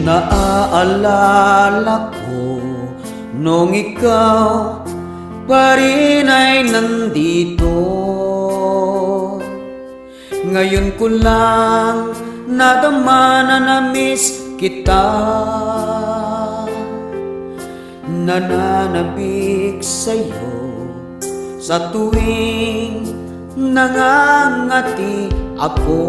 Naaalala ko nung ikaw pa rin ay nandito. Ngayon ko lang nadama na na-miss kita. Nananabik sa'yo sa tuwing nangangati ako.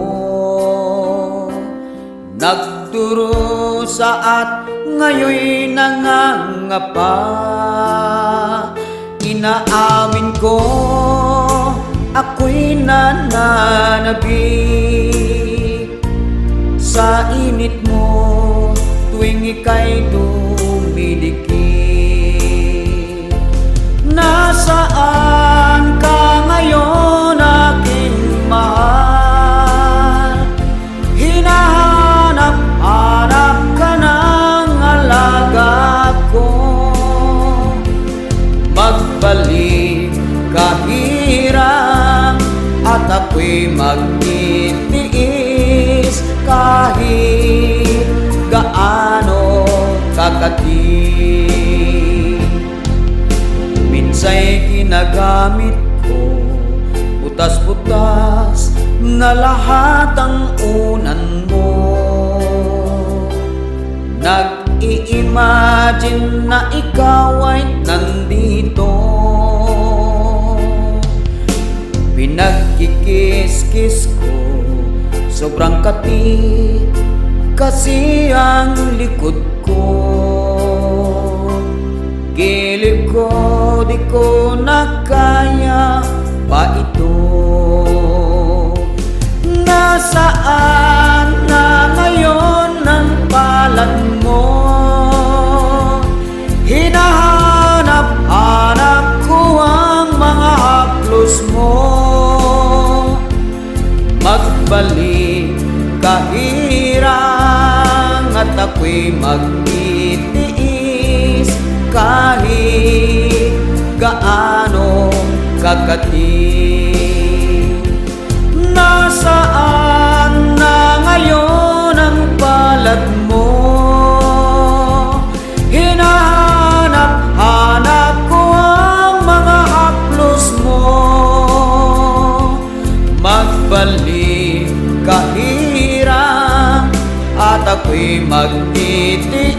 Nagdurusa at ngayon nangangapa. Inaamin ko ako'y nananabik sa init mo tuwing ika'y dumidikit. Nasaan ka ngayon aking mahal? Hinahanap-hanap ka ng alaga ko. Magbalik kahirap at ako'y magtitiis kahit gaano kakati. Minsa'y ginagamit ko butas-butas na lahat ang unan mo. Nag-i-imagine na ikaw ay nandito. Pinagkikis-kis ko sobrang kati kasi ang likod ko. Gilid ko di ko na kaya pa ito. Nasaan na ngayon ang palad mo? Hinahanap-hanap ko ang mga haplos mo. Magbalik kahirang at ako'y magtitiis kahit gaano kakati. Nasaan na ngayon ang palad mo? Hinahanap-hanap ko ang mga haplos mo. Magbalik kahirap at ako'y magtitiis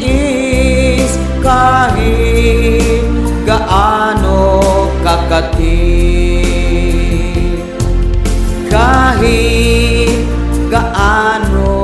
kahit gaano kakati. Kahit gaano